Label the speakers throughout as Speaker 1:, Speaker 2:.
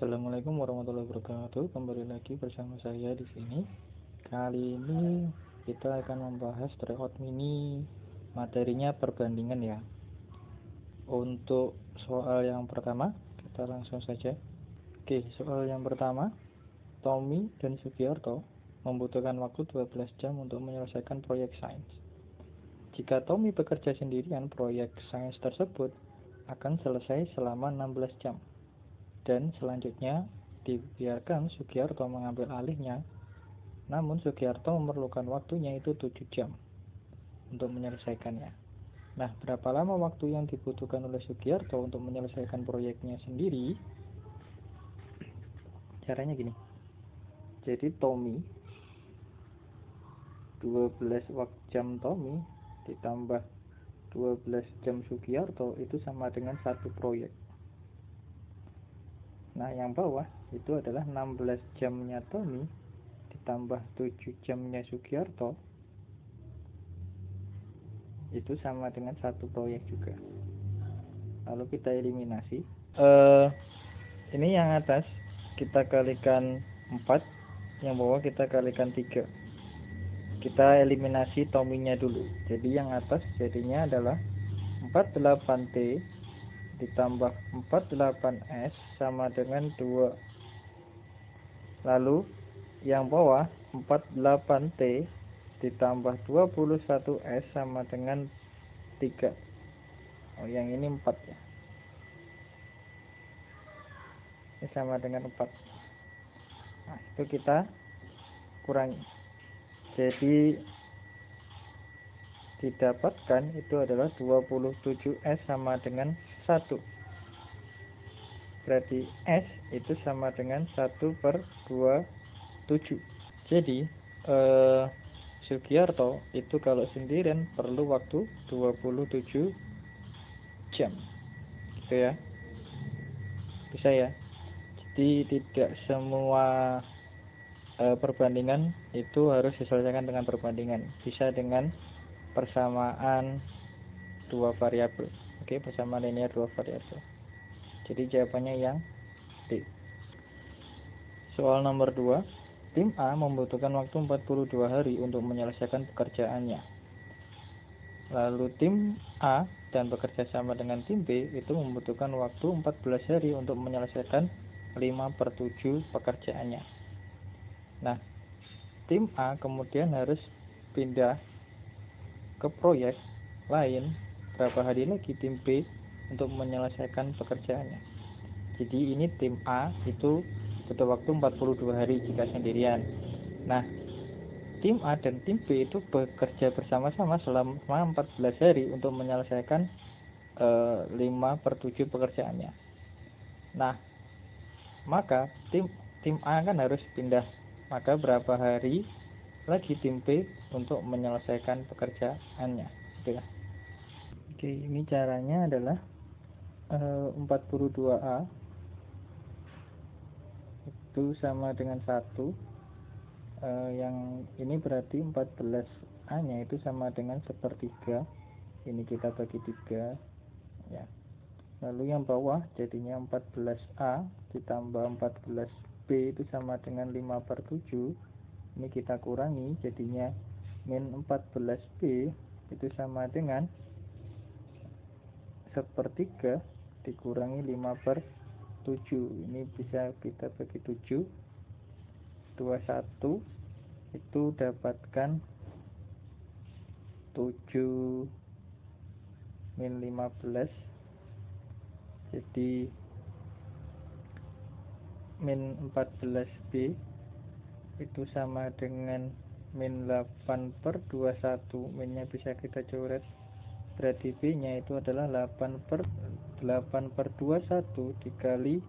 Speaker 1: Assalamualaikum warahmatullahi wabarakatuh. Kembali lagi bersama saya di sini. Kali ini kita akan membahas tryout mini. Materinya perbandingan ya. Untuk soal yang pertama, kita langsung saja. Oke, soal yang pertama, Tommy dan Sugiarto membutuhkan waktu 12 jam untuk menyelesaikan proyek sains. Jika Tommy bekerja sendirian, proyek sains tersebut akan selesai selama 16 jam. Dan selanjutnya dibiarkan Sugiarto mengambil alihnya, namun Sugiarto memerlukan waktunya itu 7 jam untuk menyelesaikannya. Nah, berapa lama waktu yang dibutuhkan oleh Sugiarto untuk menyelesaikan proyeknya sendiri? Caranya gini. Jadi Tommy 12 jam Tommy ditambah 12 jam Sugiarto itu sama dengan satu proyek. Nah, yang bawah itu adalah 16 jamnya Tommy ditambah 7 jamnya Sugiarto, itu sama dengan satu proyek juga. Lalu kita eliminasi. Ini yang atas kita kalikan 4, yang bawah kita kalikan 3. Kita eliminasi Tommy-nya dulu. Jadi yang atas jadinya adalah 48T ditambah 48S sama dengan 2. Lalu yang bawah 48T ditambah 21S sama dengan 3. Oh, yang ini 4 ya. Ini sama dengan 4. Nah, itu kita kurangi. Jadi didapatkan itu adalah 27S sama dengan 1. Berarti S itu sama dengan 1/27. Jadi Sugiarto itu kalau sendirian perlu waktu 27 jam. Gitu ya. Bisa ya. Jadi tidak semua perbandingan itu harus diselesaikan dengan perbandingan. Bisa dengan persamaan dua variabel. Oke, persamaan linear dua variabel. Jadi jawabannya yang D. Soal nomor 2. Tim A membutuhkan waktu 42 hari untuk menyelesaikan pekerjaannya. Lalu tim A dan bekerja sama dengan tim B itu membutuhkan waktu 14 hari untuk menyelesaikan 5/7 pekerjaannya. Nah, tim A kemudian harus pindah ke proyek lain berapa hari lagi tim B untuk menyelesaikan pekerjaannya. Jadi ini tim A itu butuh waktu 42 hari jika sendirian. Nah, tim A dan tim B itu bekerja bersama-sama selama 14 hari untuk menyelesaikan 5/7 pekerjaannya. Nah, maka tim A kan harus pindah. Maka berapa hari lagi tim B untuk menyelesaikan pekerjaannya, gitu ya. Oke, ini caranya adalah 42A itu sama dengan 1. Yang ini berarti 14A nya itu sama dengan 1/3. Ini kita bagi 3 ya. Lalu yang bawah jadinya 14A ditambah 14B itu sama dengan 5/7. Ini kita kurangi jadinya min 14B itu sama dengan 1/3 dikurangi 5/7. Ini bisa kita bagi 7. 21 itu dapatkan 7 min 15. Jadi min 14B itu sama dengan min 8/21. Minnya bisa kita coret, berarti B nya itu adalah 8/21 dikali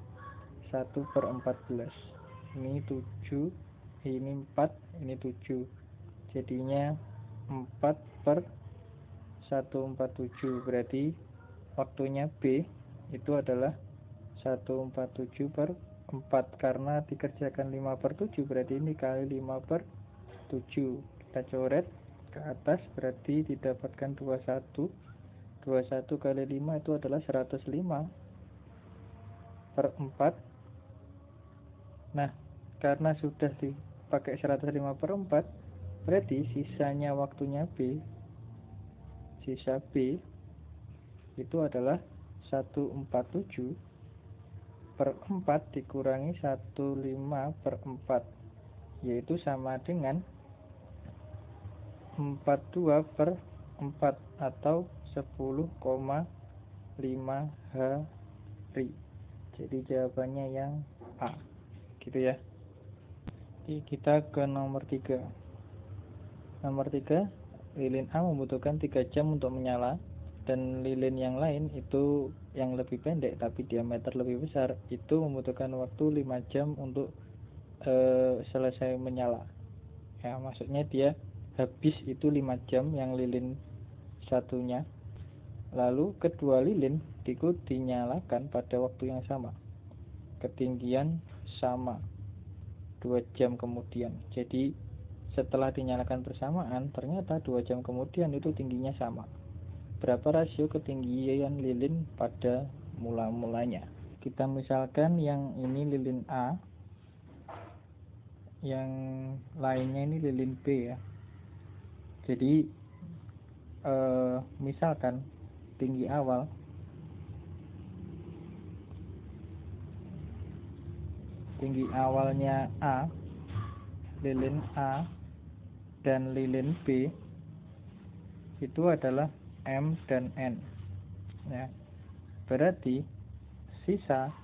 Speaker 1: 1/14. Ini 7, ini 4, ini 7. Jadinya 4/147. Berarti waktunya B itu adalah 147/4 karena dikerjakan 5/7, berarti ini kali 5/7. Kita coret ke atas, berarti didapatkan 21. 21 kali 5 itu adalah 105/4 Nah, karena sudah dipakai 105/4, berarti sisanya waktunya B, sisa B itu adalah 147/4 dikurangi 15/4, yaitu sama dengan 42/4 atau 10,5 hari. Jadi jawabannya yang A, gitu ya. Jadi kita ke nomor 3. Nomor 3, lilin A membutuhkan 3 jam untuk menyala, dan lilin yang lain itu yang lebih pendek tapi diameter lebih besar itu membutuhkan waktu 5 jam untuk selesai menyala. Ya, maksudnya dia habis itu 5 jam yang lilin satunya. Lalu kedua lilin dinyalakan pada waktu yang sama, ketinggian sama, 2 jam kemudian. Jadi setelah dinyalakan bersamaan, ternyata 2 jam kemudian itu tingginya sama. Berapa rasio ketinggian lilin pada mula-mulanya? Kita misalkan yang ini lilin A, yang lainnya ini lilin B ya. Jadi misalkan tinggi awalnya A, lilin A dan lilin B itu adalah M dan N ya. Berarti sisa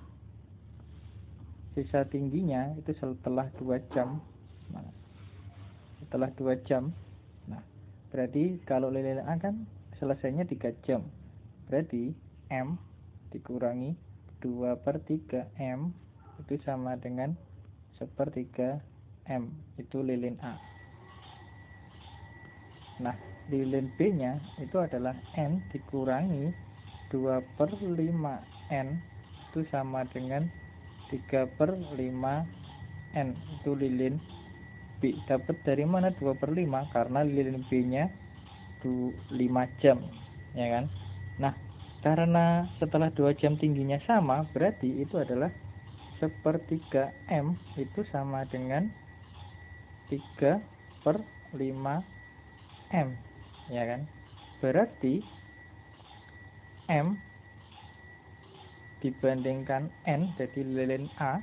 Speaker 1: tingginya itu setelah 2 jam. Nah, berarti kalau lilin A kan selesainya 3 jam. Berarti M dikurangi 2/3 M itu sama dengan 1/3 M, itu lilin A. Nah, lilin B nya itu adalah N dikurangi 2/5 N itu sama dengan 3/5 N, itu lilin B. Dapat dari mana 2/5? Karena lilin B nya 5 jam ya kan. Nah, karena setelah 2 jam tingginya sama, berarti itu adalah 1/3 M itu sama dengan 3/5 M ya kan. Berarti M dibandingkan N, jadi lilin A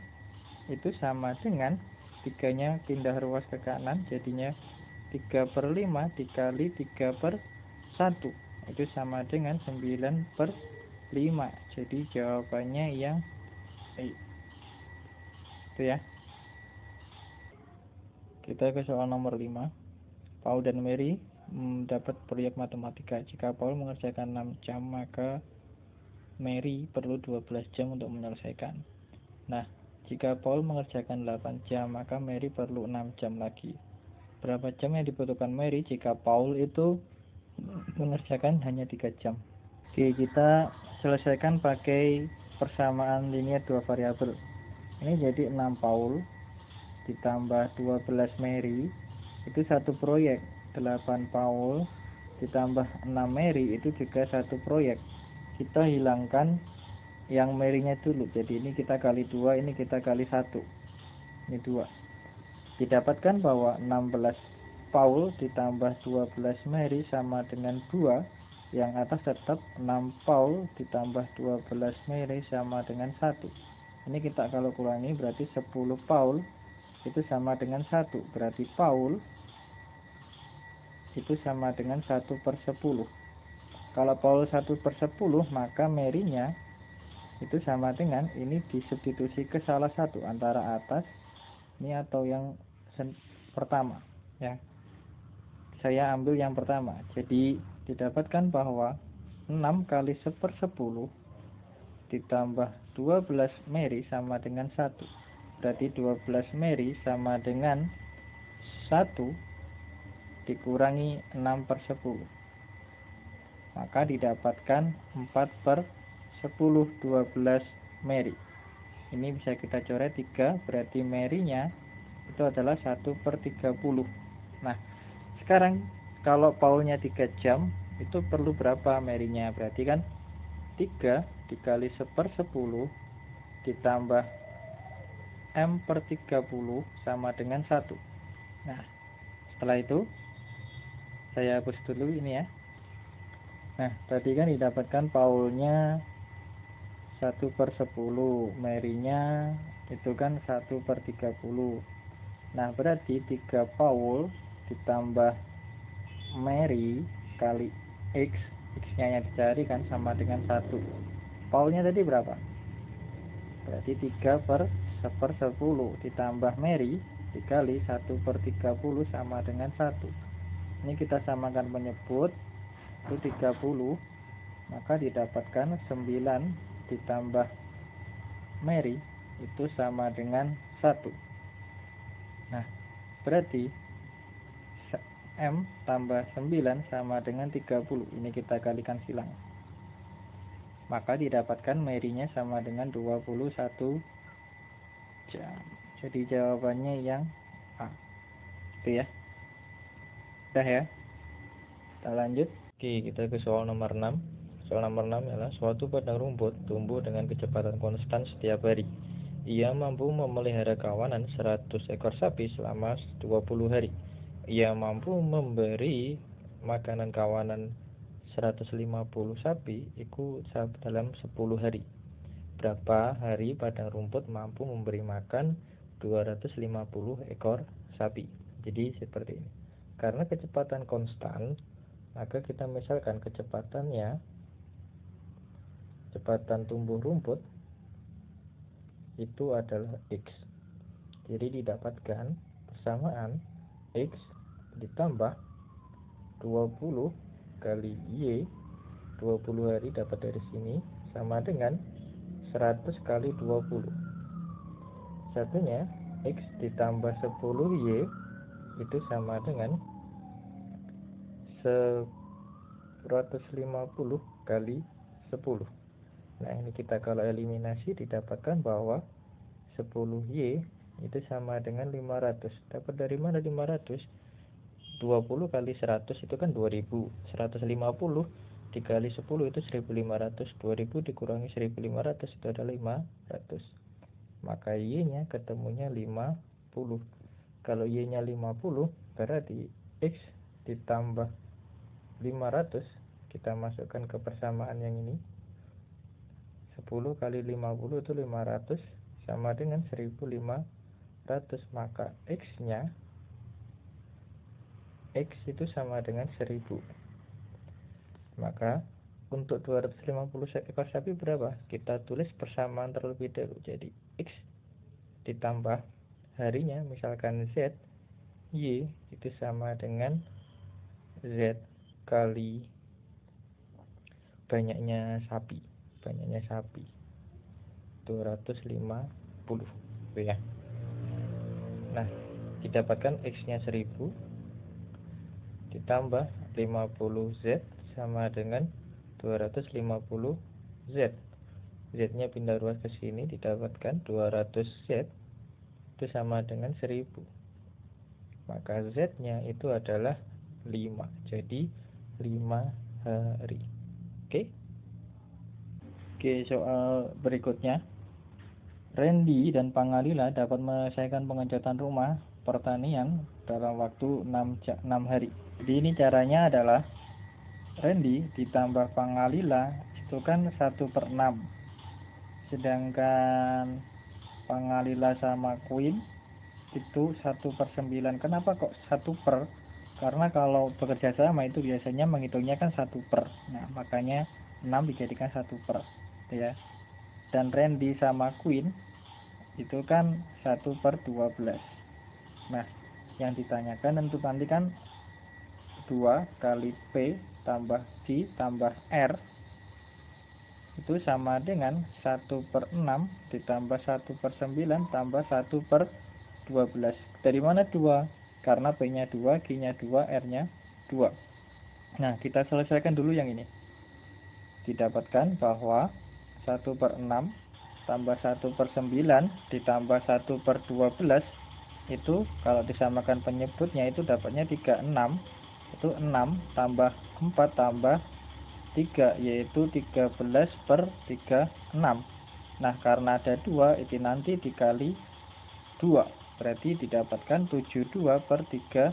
Speaker 1: itu sama dengan 3-nya pindah ruas ke kanan, jadinya 3/5 dikali 3/1 itu sama dengan 9/5. Jadi jawabannya yang E, itu ya. Kita ke soal nomor 5. Paul dan Mary mendapat proyek matematika. Jika Paul mengerjakan 6 jam, maka Mary perlu 12 jam untuk menyelesaikan. Nah, jika Paul mengerjakan 8 jam, maka Mary perlu 6 jam lagi. Berapa jam yang dibutuhkan Mary jika Paul itu mengerjakan hanya 3 jam? Oke, kita selesaikan pakai persamaan linear 2 variabel. Ini jadi 6 Paul ditambah 12 Mary itu satu proyek. 8 Paul ditambah 6 Mary itu juga satu proyek. Kita hilangkan yang Mary-nya dulu, jadi ini kita kali 2, ini kita kali 1, ini 2. Didapatkan bahwa 16 Paul ditambah 12 Mary sama dengan 2. Yang atas tetap 6 Paul ditambah 12 Mary sama dengan 1. Ini kita kalau kurangi berarti 10 Paul itu sama dengan 1. Berarti Paul itu sama dengan 1/10. Kalau Paul 1/10, maka Mary-nya itu sama dengan, ini disubstitusi ke salah satu antara atas ini atau yang pertama ya. Saya ambil yang pertama. Jadi didapatkan bahwa 6 kali 1/10 ditambah 12 Mary sama dengan 1. Berarti 12 Mary sama dengan 1 dikurangi 6/10. Maka didapatkan 4/10, 12 Mary. Ini bisa kita coret 3, berarti Mary-nya itu adalah 1/30. Nah, sekarang kalau Paul-nya 3 jam, itu perlu berapa Mary-nya? Berarti kan 3 dikali 1/10 ditambah M per 30 sama dengan 1. Nah, setelah itu saya hapus dulu ini ya. Nah, tadi kan didapatkan Paulnya 1 per 10, Mary-nya itu kan 1 per 30. Nah, berarti 3 Paul ditambah Mary kali X, X-nya yang dicari kan sama dengan 1. Paulnya tadi berapa? Berarti 3 per 10 ditambah Mary dikali 1 per 30 sama dengan 1. Ini kita samakan penyebut, itu 30, maka didapatkan 9 ditambah Mary itu sama dengan 1. Nah, berarti M tambah 9 sama dengan 30. Ini kita kalikan silang. Maka didapatkan Mary-nya sama dengan 21 jam. Jadi jawabannya yang A. Itu ya. Udah ya. Kita lanjut. Oke, kita ke soal nomor 6. Soal nomor 6 adalah suatu padang rumput tumbuh dengan kecepatan konstan setiap hari. Ia mampu memelihara kawanan 100 ekor sapi selama 20 hari. Ia mampu memberi makanan kawanan 150 sapi itu dalam 10 hari. Berapa hari padang rumput mampu memberi makan 250 ekor sapi? Jadi seperti ini. Karena kecepatan konstan, maka kita misalkan kecepatan tumbuh rumput itu adalah X. Jadi didapatkan persamaan X ditambah 20 kali Y, 20 hari dapat dari sini, sama dengan 100 kali 20. Satunya X ditambah 10Y itu sama dengan 150 kali 10. Nah, ini kita kalau eliminasi didapatkan bahwa 10Y itu sama dengan 500. Dapat dari mana 500? 20 kali 100 itu kan 2000. 150 dikali 10 itu 1500. 2000 dikurangi 1500 itu adalah 500. Maka Y-nya ketemunya 50. Kalau Y-nya 50, berarti X ditambah 500 kita masukkan ke persamaan yang ini. 10 kali 50 itu 500 sama dengan 1500. Maka X itu sama dengan 1000. Maka untuk 250 ekor sapi berapa? Kita tulis persamaan terlebih dahulu. Jadi X ditambah harinya, misalkan Z, Y itu sama dengan Z kali banyaknya sapi 250 itu ya. Nah, didapatkan X-nya 1000 ditambah 50Z sama dengan 250Z. Z-nya pindah ruas ke sini, didapatkan 200Z itu sama dengan 1000. Maka Z-nya itu adalah 5. Jadi 5 hari. Oke, soal berikutnya. Randy dan Pangalila dapat menyelesaikan pengecatan rumah pertanian dalam waktu 6 hari. Jadi ini caranya adalah Randy ditambah Pangalila itu kan 1/6. Sedangkan Pangalila sama Queen itu 1/9. Kenapa kok 1/? Karena kalau bekerja sama itu biasanya menghitungnya kan 1/. Nah, makanya 6 dijadikan 1/. Ya. Dan Randy sama Queen itu kan 1/12. Nah, yang ditanyakan tentu nanti kan 2 kali P tambah Q tambah R itu sama dengan 1/6 ditambah 1/9 tambah 1/12. Dari mana 2? Karena P-nya 2, Q-nya 2, R-nya 2. Nah, kita selesaikan dulu yang ini. Didapatkan bahwa 1/6 tambah 1/9 ditambah 1/12 itu kalau disamakan penyebutnya itu dapatnya 36. Itu 6 tambah 4 tambah 3 yaitu 13/36. Nah, karena ada 2 itu nanti dikali berarti didapatkan 72 per 13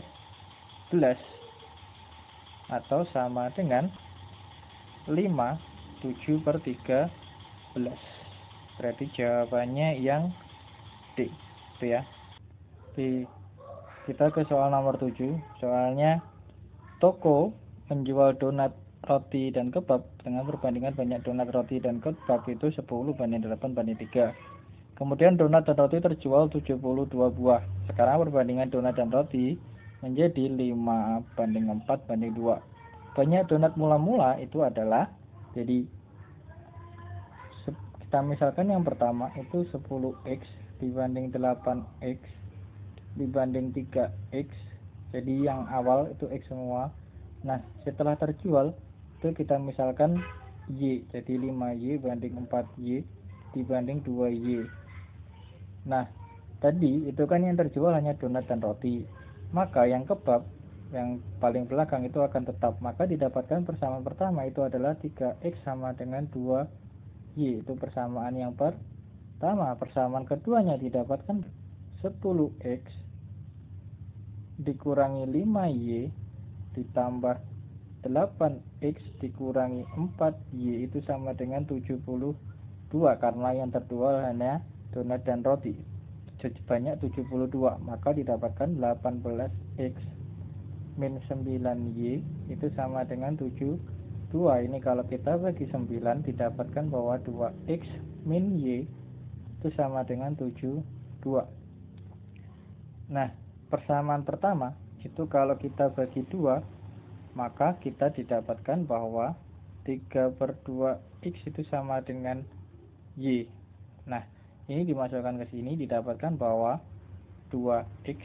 Speaker 1: atau sama dengan 57 per 13. Berarti jawabannya yang D, itu ya. Kita ke soal nomor 7. Soalnya toko menjual donat, roti, dan kebab dengan perbandingan banyak donat, roti, dan kebab itu 10 banding 8 banding 3. Kemudian donat dan roti terjual 72 buah. Sekarang perbandingan donat dan roti menjadi 5 banding 4 banding 2. Banyak donat mula-mula itu adalah, jadi kita misalkan yang pertama itu 10x dibanding 8x dibanding 3x. Jadi yang awal itu x semua. Nah, setelah terjual itu kita misalkan y, jadi 5y banding 4y dibanding 2y. Nah, tadi itu kan yang terjual hanya donat dan roti. Maka yang kebab yang paling belakang itu akan tetap. Maka didapatkan persamaan pertama itu adalah 3x sama dengan 2y. Itu persamaan yang pertama. Persamaan keduanya didapatkan 10x dikurangi 5y ditambah 8x dikurangi 4y itu sama dengan 72, karena yang terjual hanya donat dan roti banyak 72, maka didapatkan 18x min 9y itu sama dengan 72. Ini kalau kita bagi 9 didapatkan bahwa 2x min y itu sama dengan 72. Nah, persamaan pertama itu kalau kita bagi 2, maka kita didapatkan bahwa 3 per 2x itu sama dengan y. Nah, ini dimasukkan ke sini didapatkan bahwa 2x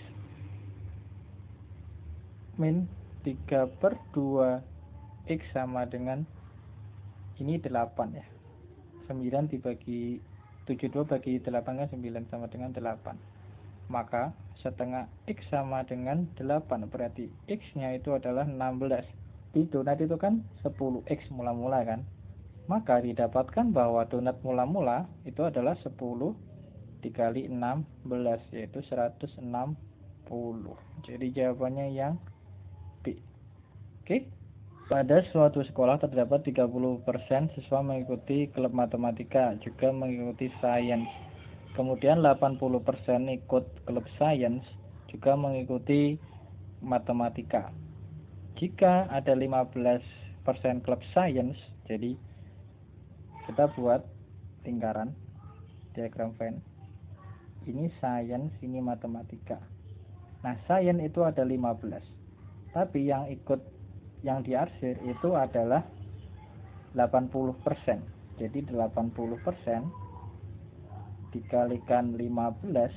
Speaker 1: min 3 per 2x sama dengan ini 8 ya. 9 dibagi 72 bagi 8 kan 9 sama dengan 8. Maka setengah x sama dengan 8, berarti x-nya itu adalah 16. Di donat itu kan 10x mula-mula kan. Maka didapatkan bahwa donat mula-mula itu adalah 10 dikali 16, yaitu 160. Jadi jawabannya yang B. Oke. Pada suatu sekolah terdapat 30% siswa mengikuti klub matematika, juga mengikuti sains. Kemudian 80% ikut klub sains, juga mengikuti matematika. Jika ada 15% klub sains, jadi kita buat lingkaran, diagram Venn. Ini sains, ini matematika. Nah, sains itu ada 15. Tapi yang ikut, yang diarsir itu adalah 80%. Jadi 80% dikalikan 15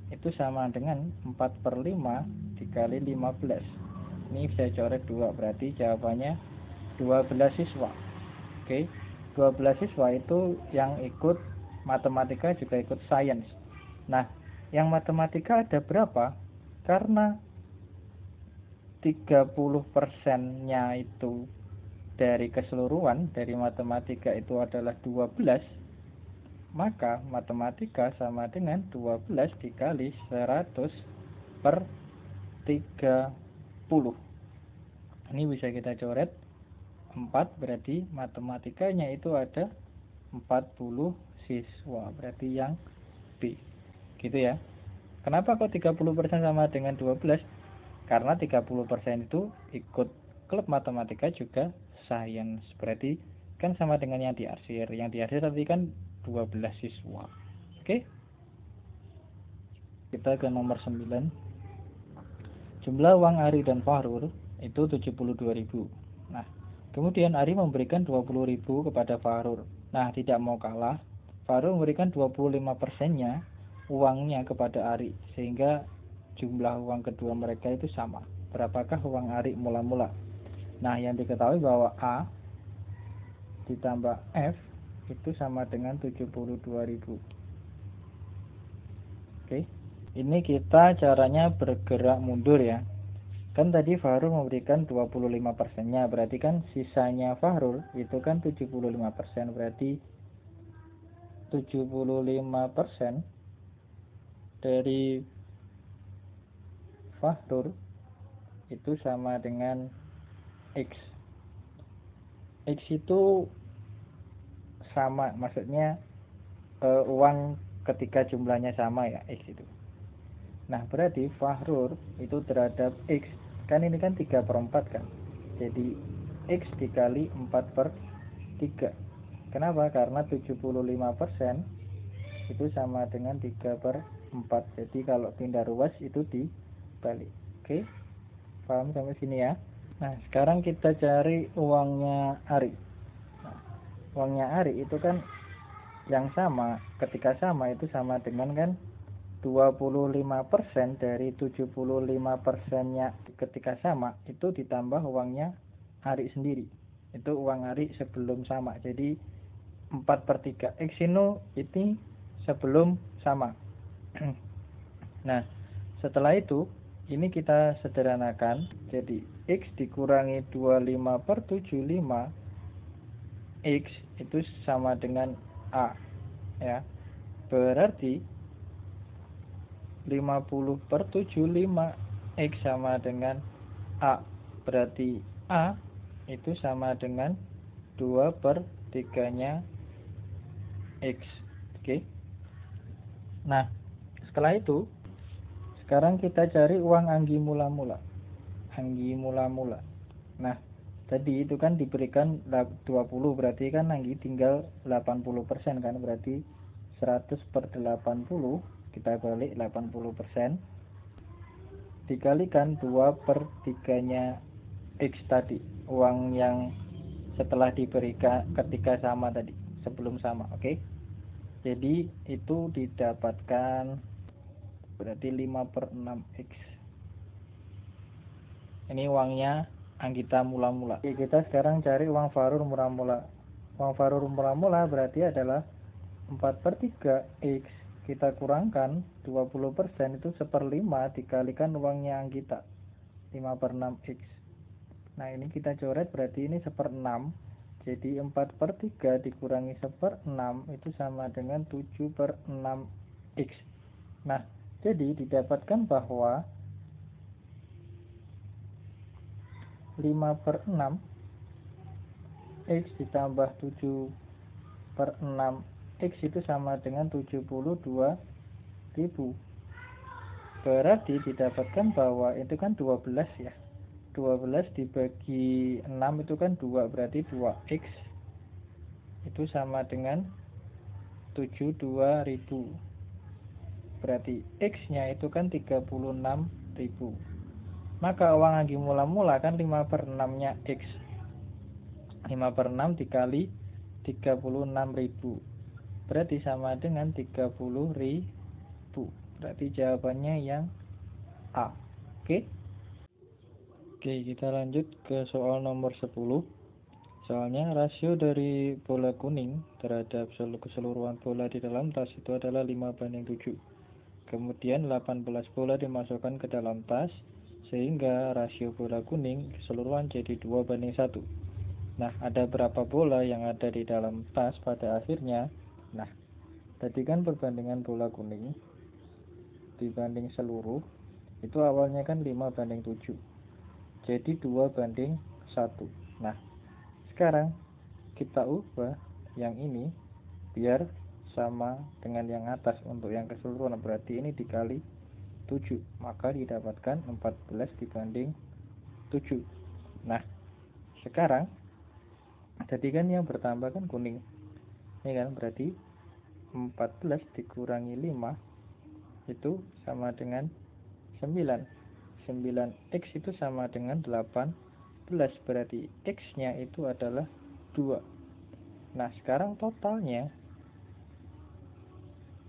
Speaker 1: itu sama dengan 4 per 5 dikali 15. Ini saya coret 2, berarti jawabannya 12 siswa. Oke, 12 siswa itu yang ikut matematika juga ikut sains. Nah, yang matematika ada berapa? Karena 30%-nya itu dari keseluruhan dari matematika itu adalah 12, maka matematika sama dengan 12 dikali 100 per 30. Ini bisa kita coret 4, berarti matematikanya itu ada 40 siswa, berarti yang B. Gitu ya. Kenapa kok 30% sama dengan 12? Karena 30% itu ikut klub matematika juga sains, berarti kan sama dengan yang diarsir. Yang diarsir tadi kan 12 siswa. Oke. Kita ke nomor 9. Jumlah uang Ari dan Fahrul itu 72.000. Nah, kemudian Ari memberikan 20.000 kepada Fahrul. Nah, tidak mau kalah, Fahrul memberikan 25%-nya uangnya kepada Ari, sehingga jumlah uang kedua mereka itu sama. Berapakah uang Ari mula-mula? Nah, yang diketahui bahwa A ditambah F itu sama dengan 72.000. Oke. Ini kita caranya bergerak mundur ya. Kan tadi Fahrul memberikan 25%-nya, berarti kan sisanya Fahrul itu kan 75%, berarti 75% dari Fahrur itu sama dengan X. X itu sama, maksudnya uang ketika jumlahnya sama ya, X itu. Nah berarti Fahrur itu terhadap X, kan ini kan 3/4 kan, jadi X dikali 4/3. Kenapa? Karena 75% itu sama dengan 3/4. Jadi kalau pindah ruas itu dibalik. Oke, paham sampai sini ya? Nah sekarang kita cari uangnya Ari. Nah, uangnya Ari itu kan yang sama, ketika sama itu sama dengan kan 25% dari 75%-nya ketika sama itu ditambah uangnya Ari sendiri. Itu uang Ari sebelum sama. Jadi 4/3. X ini sebelum sama. Nah setelah itu ini kita sederhanakan, jadi X dikurangi 25/75, X itu sama dengan A ya, berarti 50/75 X sama dengan A, berarti A itu sama dengan 2/3-nya X. Oke. Nah setelah itu sekarang kita cari uang Anggi mula-mula. Anggi mula-mula. Nah tadi itu kan diberikan 20, berarti kan Anggi tinggal 80% kan, berarti 100/80 kita balik 80% dikalikan 2/3-nya X tadi, uang yang setelah diberikan ketika sama tadi, sebelum sama. Oke. Jadi itu didapatkan berarti 5/6 X. Ini uangnya Anggita mula-mula. Oke, kita sekarang cari uang Fahrur mula-mula. Uang Fahrur mula-mula berarti adalah 4/3 X. Kita kurangkan 20%, itu 1/5 dikalikan uangnya Anggita, 5/6 X. Nah ini kita coret, berarti ini 1/6. Jadi 4/3 dikurangi 1/6 itu sama dengan 7/6 X. Nah jadi didapatkan bahwa 5/6 X ditambah 7/6 X itu sama dengan 72.000. Berarti didapatkan bahwa itu kan 12 ya, 12 dibagi 6 itu kan 2, berarti 2X itu sama dengan 72.000. Berarti X nya itu kan 36.000. Maka uang Anggi mula-mula kan 5/6 nya X, 5/6 dikali 36.000, berarti sama dengan 30.000. Berarti jawabannya yang A. Oke. Oke, kita lanjut ke soal nomor 10. Soalnya rasio dari bola kuning terhadap keseluruhan bola di dalam tas itu adalah 5/7. Kemudian 18 bola dimasukkan ke dalam tas sehingga rasio bola kuning keseluruhan jadi 2/1. Nah, ada berapa bola yang ada di dalam tas pada akhirnya? Nah, tadi kan perbandingan bola kuning dibanding seluruh itu awalnya kan 5/7. Jadi 2/1. Nah, sekarang kita ubah yang ini biar sama dengan yang atas untuk yang keseluruhan, berarti ini dikali 7, maka didapatkan 14/7. Nah sekarang jadi kan yang bertambah kan kuning ini kan, berarti 14 dikurangi 5 itu sama dengan 9. 9X itu sama dengan 18, berarti X nya itu adalah 2. Nah sekarang totalnya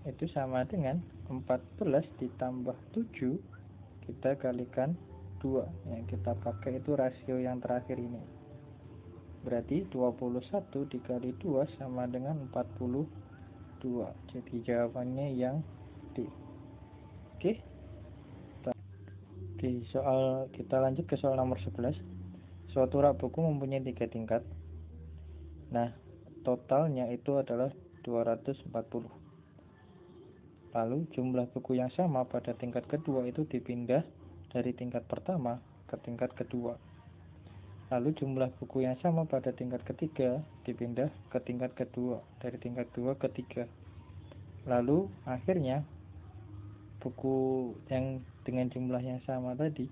Speaker 1: itu sama dengan 14 ditambah 7 kita kalikan 2. Yang kita pakai itu rasio yang terakhir ini, berarti 21 dikali 2 sama dengan 42. Jadi jawabannya yang D. Oke. Oke, kita lanjut ke soal nomor 11. Suatu rak buku mempunyai 3 tingkat. Nah totalnya itu adalah 240. Lalu jumlah buku yang sama pada tingkat kedua itu dipindah dari tingkat pertama ke tingkat kedua. Lalu jumlah buku yang sama pada tingkat ketiga dipindah ke tingkat kedua, dari tingkat dua ke tiga. Lalu akhirnya buku yang dengan jumlah yang sama tadi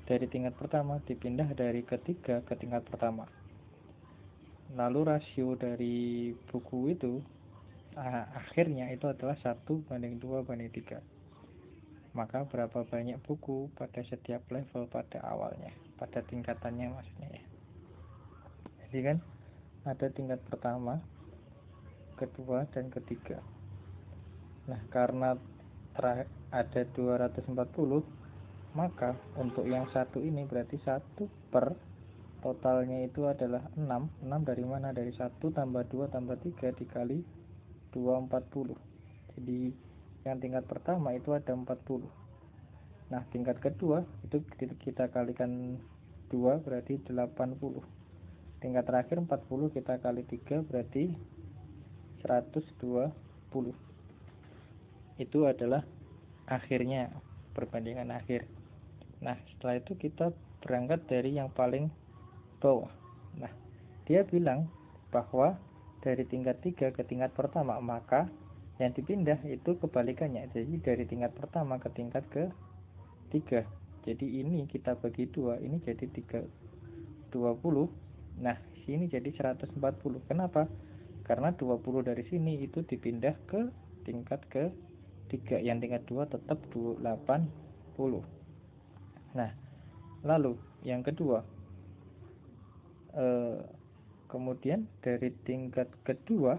Speaker 1: dari tingkat pertama dipindah dari ketiga ke tingkat pertama. Lalu rasio dari buku itu akhirnya itu adalah 1:2:3. Maka berapa banyak buku pada setiap level pada awalnya, pada tingkatannya maksudnya ya. Jadi kan ada tingkat pertama, kedua, dan ketiga. Nah, karena ada 240, maka untuk yang satu ini berarti 1 per totalnya itu adalah 6. 6 dari mana? Dari 1 tambah 2 tambah 3 dikali 2, 40. Jadi yang tingkat pertama itu ada 40. Nah, tingkat kedua itu kita kalikan 2 berarti 80. Tingkat terakhir 40 kita kali 3 berarti 120. Itu adalah akhirnya, perbandingan akhir. Nah, setelah itu kita berangkat dari yang paling bawah. Nah, dia bilang bahwa dari tingkat 3 ke tingkat pertama, maka yang dipindah itu kebalikannya. Jadi dari tingkat pertama ke tingkat ke 3. Jadi ini kita bagi 2, ini jadi 20. Nah, sini jadi 140. Kenapa? Karena 20 dari sini itu dipindah ke tingkat ke 3. Yang tingkat 2 tetap 80. Nah, lalu yang kedua, kemudian dari tingkat kedua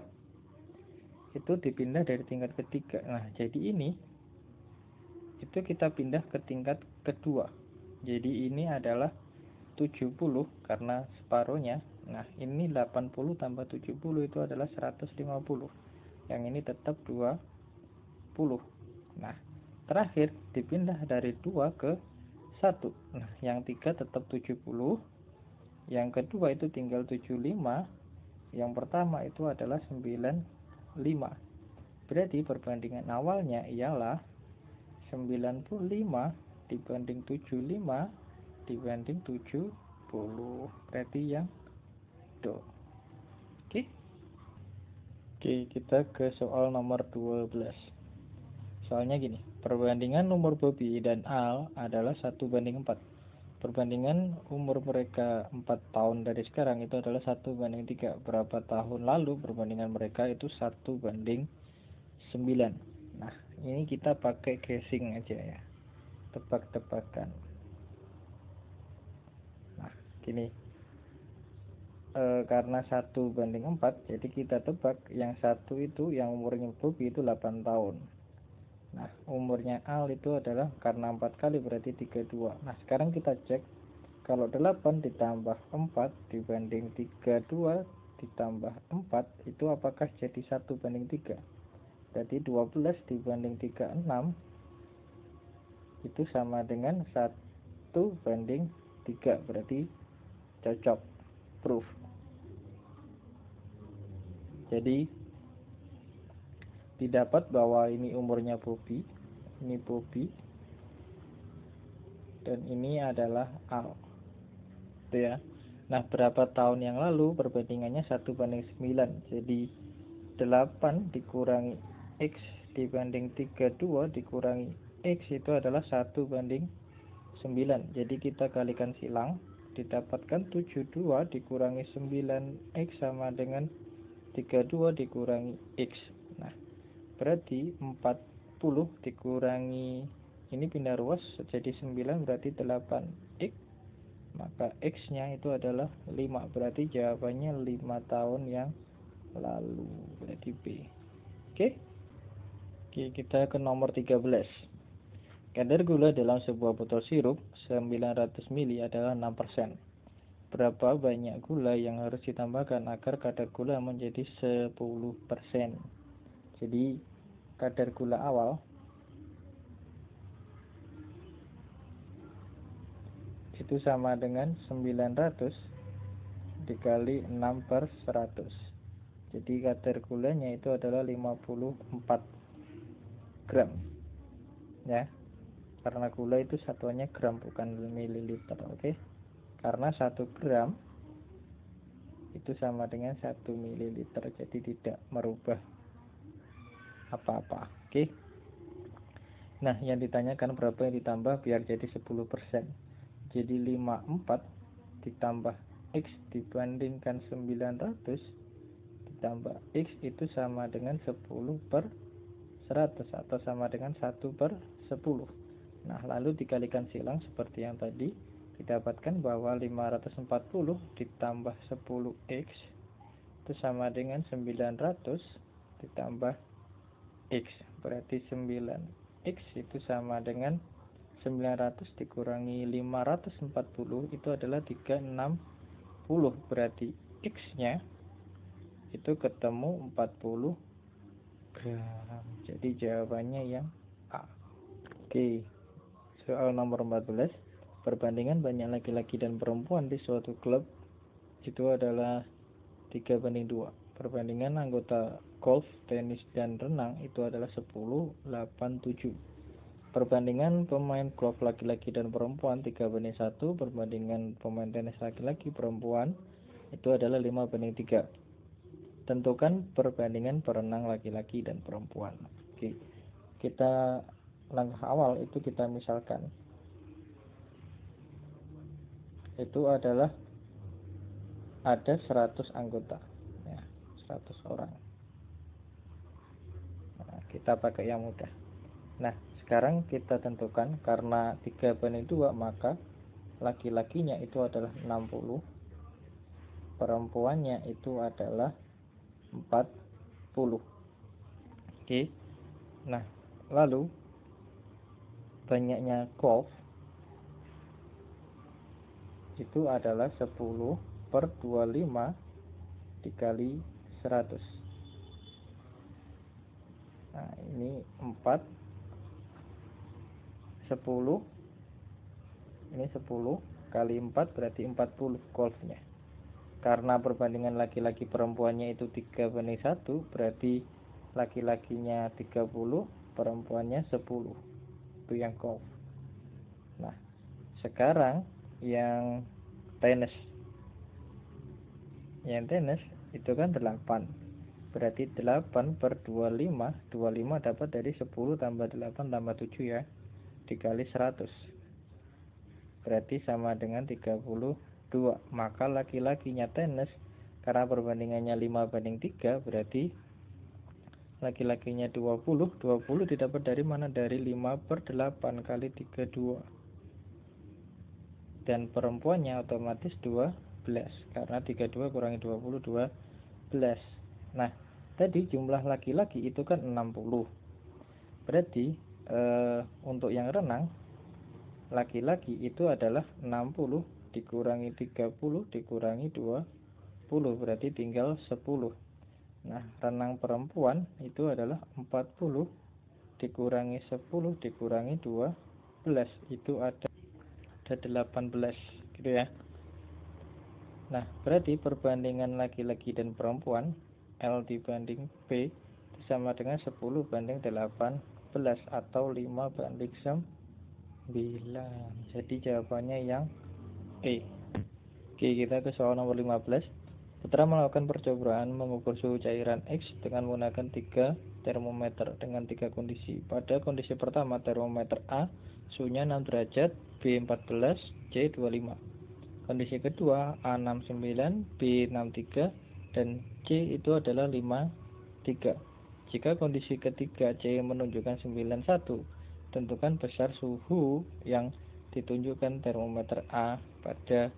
Speaker 1: itu dipindah dari tingkat ketiga. Nah, jadi ini itu kita pindah ke tingkat kedua. Jadi ini adalah 70 karena separuhnya. Nah, ini 80 tambah 70 itu adalah 150. Yang ini tetap 20. Nah, terakhir dipindah dari 2 ke 1. Nah, yang 3 tetap 70. Yang kedua itu tinggal 75. Yang pertama itu adalah 95. Berarti perbandingan awalnya ialah 95 dibanding 75 dibanding 70. Berarti yang do. Oke. Oke, kita ke soal nomor 12. Soalnya gini, perbandingan umur Bobby dan Al adalah 1:4. Perbandingan umur mereka 4 tahun dari sekarang itu adalah 1:3. Berapa tahun lalu perbandingan mereka itu 1:9. Nah, ini kita pakai guessing aja ya, tebak-tebakan. Nah, gini, karena 1:4, jadi kita tebak yang satu itu yang umurnya Bobby itu 8 tahun. Nah, umurnya Al itu adalah karena 4 kali berarti 32. Nah, sekarang kita cek kalau 8 ditambah 4 dibanding 32 ditambah 4 itu apakah jadi 1:3? Berarti 12 dibanding 36 itu sama dengan 1:3. Berarti cocok, proof. Jadi didapat bahwa ini umurnya Bobby, ini Bobby, dan ini adalah Al. Itu ya. Nah, berapa tahun yang lalu perbandingannya 1:9. Jadi 8 dikurangi X dibanding 32 dikurangi X itu adalah 1:9. Jadi kita kalikan silang, didapatkan 72 dikurangi 9X sama dengan 32 dikurangi X. Nah, berarti 40 dikurangi ini pindah ruas jadi 9 berarti 8X. Maka X-nya itu adalah 5. Berarti jawabannya 5 tahun yang lalu. Berarti B. Oke, kita ke nomor 13. Kadar gula dalam sebuah botol sirup 900 ml adalah 6%. Berapa banyak gula yang harus ditambahkan agar kadar gula menjadi 10%? Jadi kadar gula awal itu sama dengan 900 dikali 6/100. Jadi kadar gulanya itu adalah 54. gram ya, karena gula itu satuannya gram bukan mililiter. Oke, karena 1 gram itu sama dengan 1 mililiter, jadi tidak merubah apa-apa. Oke, nah yang ditanyakan berapa yang ditambah biar jadi 10%. Jadi 54 ditambah X dibandingkan 900 ditambah X itu sama dengan 10/100 atau sama dengan 1/10. Nah, lalu dikalikan silang seperti yang tadi, didapatkan bahwa 540 ditambah 10X itu sama dengan 900 ditambah X. Berarti 9X itu sama dengan 900 dikurangi 540 itu adalah 360. Berarti X-nya itu ketemu 40 gram. Jadi jawabannya yang A. Oke, soal nomor 14. Perbandingan banyak laki-laki dan perempuan di suatu klub itu adalah 3:2. Perbandingan anggota golf, tenis, dan renang itu adalah 10:7. Perbandingan pemain golf laki-laki dan perempuan 3:1. Perbandingan pemain tenis laki-laki perempuan itu adalah 5:3. Tentukan perbandingan perenang laki-laki dan perempuan. Oke, kita langkah awal itu kita misalkan itu adalah ada 100 anggota ya, 100 orang. Nah, kita pakai yang mudah. Nah, sekarang kita tentukan karena 3:2 maka laki-lakinya itu adalah 60, perempuannya itu adalah 40. Oke. Nah, lalu banyaknya golf itu adalah 10/25 dikali 100. Nah, ini 4, 10, ini 10 kali 4 berarti 40 golfnya. Karena perbandingan laki-laki perempuannya itu 3:1 berarti laki-lakinya 30, perempuannya 10. Itu yang golf. Nah, sekarang yang tenis. Yang tenis itu kan 8. Berarti 8/25. 25 dapat dari 10 tambah 8 tambah 7 ya. Dikali 100. Berarti sama dengan 32. Maka laki-lakinya tenis karena perbandingannya 5:3 berarti laki-lakinya 20. 20 didapat dari mana? Dari 5/8 kali 32. Dan perempuannya otomatis 12 karena 32 kurangi 20 12. Nah, tadi jumlah laki-laki itu kan 60. Berarti untuk yang renang laki-laki itu adalah 60 dikurangi 30 dikurangi 20 berarti tinggal 10. Nah, renang perempuan itu adalah 40 dikurangi 10 dikurangi 12 itu ada 18 gitu ya. Nah, berarti perbandingan laki-laki dan perempuan L dibanding P sama dengan 10/18 atau 5:9. Jadi jawabannya yang E. Oke, kita ke soal nomor 15. Putra melakukan percobaan mengukur suhu cairan X dengan menggunakan 3 termometer dengan 3 kondisi. Pada kondisi pertama, termometer A suhunya 6 derajat, B 14, C 25. Kondisi kedua A 69, B 63, dan C itu adalah 53. Jika kondisi ketiga C menunjukkan 91, tentukan besar suhu yang ditunjukkan termometer A pada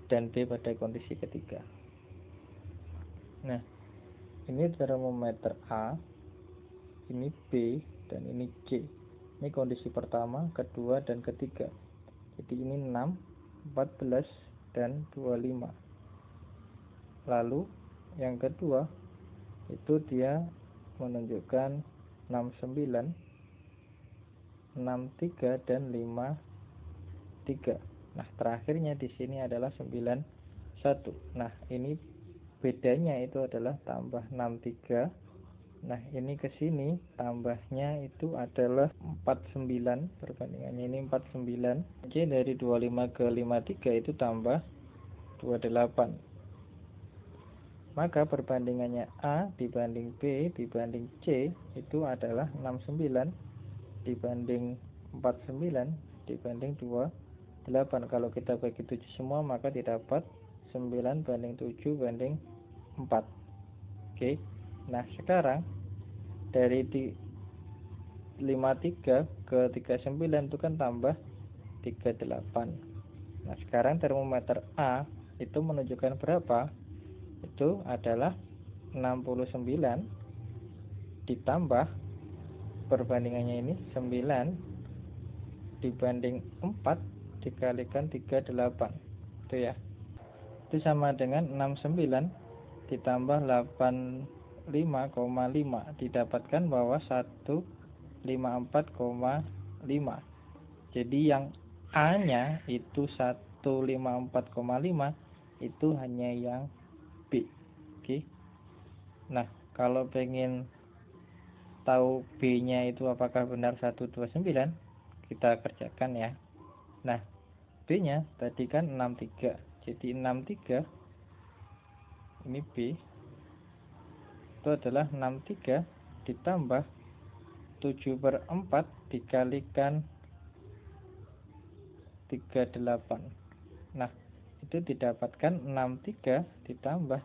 Speaker 1: dan B pada kondisi ketiga. Nah, ini termometer A, ini B, dan ini C. Ini kondisi pertama, kedua, dan ketiga. Jadi ini 6, 14, dan 25. Lalu yang kedua itu dia menunjukkan 69, 63, dan 53. Nah, terakhirnya di sini adalah 91. Nah, ini bedanya itu adalah tambah 63, Nah, ini ke sini tambahnya itu adalah 49, perbandingannya ini 49. Oke, dari 25 ke 53 itu tambah 28. Maka perbandingannya A dibanding B dibanding C itu adalah 69 dibanding 49 dibanding 28. Kalau kita bagi 7 semua maka didapat 9 banding 7 banding 4. Oke. Nah, sekarang dari 53 ke 39 itu kan tambah 38. Nah, sekarang termometer A itu menunjukkan berapa? Itu adalah 69 ditambah perbandingannya ini 9 dibanding 4 dikalikan 38. Itu ya. Itu sama dengan 69 ditambah 85,5 didapatkan bahwa 154,5. Jadi yang A-nya itu 154,5 itu hanya yang B. Oke. Nah, kalau pengen tahu B-nya itu apakah benar 129, kita kerjakan ya. Nah, B-nya tadi kan 63. Jadi 63 ini B itu adalah 63 ditambah 7/4 dikalikan 38. Nah, itu didapatkan 63 ditambah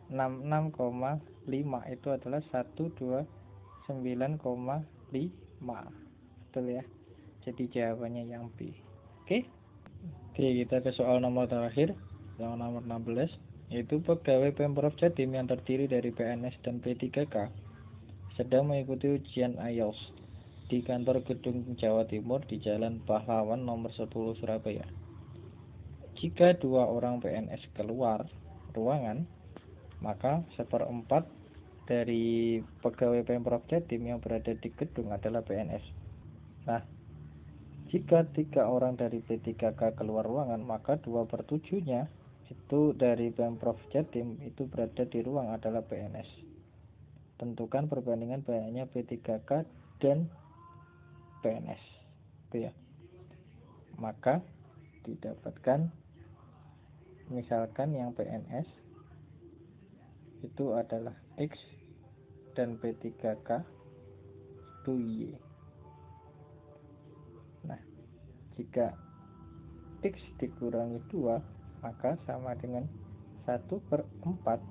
Speaker 1: 66,5 itu adalah 129,5. Betul ya. Jadi jawabannya yang B. Oke. Oke, kita ke soal nomor terakhir, yang nomor 16, yaitu pegawai Pemprov Jatim yang terdiri dari PNS dan P3K sedang mengikuti ujian IELTS di kantor gedung Jawa Timur di Jalan Pahlawan nomor 10 Surabaya. Jika 2 orang PNS keluar ruangan, maka 1/4 dari pegawai Pemprov Jatim yang berada di gedung adalah PNS. Nah, jika 3 orang dari P3K keluar ruangan, maka 2/7-nya itu dari Pemprov Jatim itu berada di ruang adalah PNS. Tentukan perbandingan banyaknya P3K dan PNS. Itu ya. Maka didapatkan misalkan yang PNS itu adalah X dan P3K itu Y. Nah, jika X dikurangi 2 maka sama dengan 1/4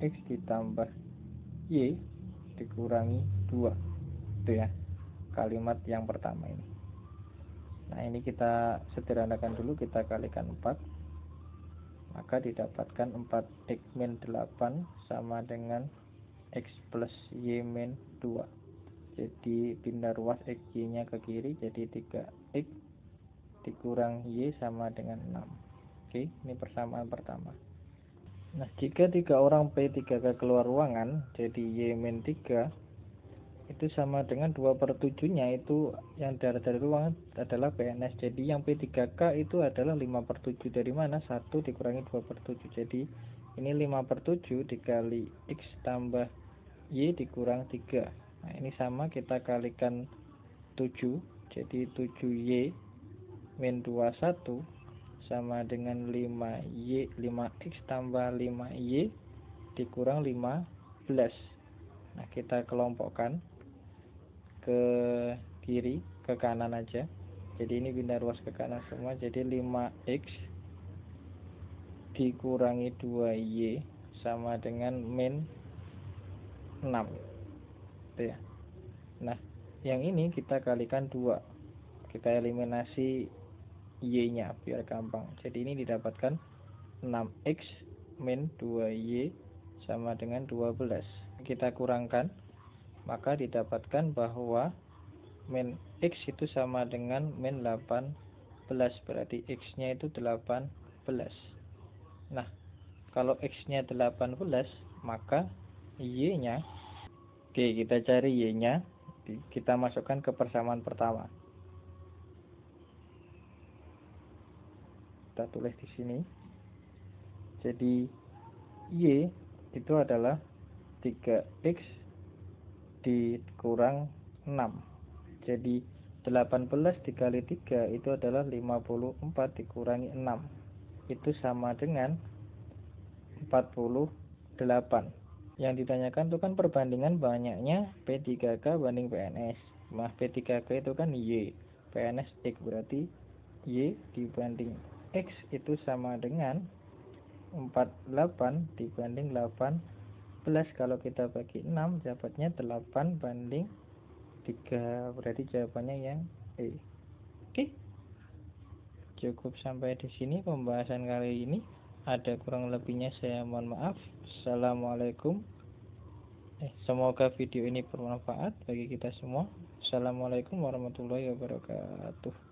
Speaker 1: X ditambah Y dikurangi 2. Itu ya, kalimat yang pertama ini. Nah, ini kita sederhanakan dulu, kita kalikan 4, maka didapatkan 4x min 8 sama dengan X plus Y min 2. Jadi pindah ruas XY nya ke kiri, jadi 3x dikurang Y sama dengan 6. Oke, ini persamaan pertama. Nah, jika 3 orang P3K keluar ruangan, jadi Y min 3 itu sama dengan 2/7-nya itu yang dari ruangan adalah PNS. Jadi yang P3K itu adalah 5/7. Dari mana? 1 dikurangi 2/7. Jadi ini 5/7 dikali X tambah Y dikurang 3. Nah, ini sama, kita kalikan 7. Jadi 7Y min 21 sama dengan 5X tambah 5Y dikurang 15. Nah, kita kelompokkan ke kiri, ke kanan aja. Jadi ini pindah ruas ke kanan semua. Jadi 5X dikurangi 2Y sama dengan min 6. Itu ya. Nah, yang ini kita kalikan 2. Kita eliminasi Y-nya biar gampang. Jadi ini didapatkan 6X min 2Y sama dengan 12. Kita kurangkan, maka didapatkan bahwa min X itu sama dengan min 18. Berarti X-nya itu 18. Nah, kalau X-nya 18, maka Y-nya, oke, kita cari Y-nya, kita masukkan ke persamaan pertama. Kita tulis di sini. Jadi Y itu adalah 3X dikurang 6. Jadi 18 dikali 3 itu adalah 54 dikurangi 6. Itu sama dengan 48. Yang ditanyakan itu kan perbandingan banyaknya P3K banding PNS. Nah, P3K itu kan Y, PNS X, berarti Y dibanding X itu sama dengan 48 dibanding 18. Kalau kita bagi 6 dapatnya 8 banding 3, berarti jawabannya yang E. Oke, cukup sampai di sini pembahasan kali ini. Ada kurang lebihnya saya mohon maaf. Assalamualaikum. Semoga video ini bermanfaat bagi kita semua. Assalamualaikum warahmatullahi wabarakatuh.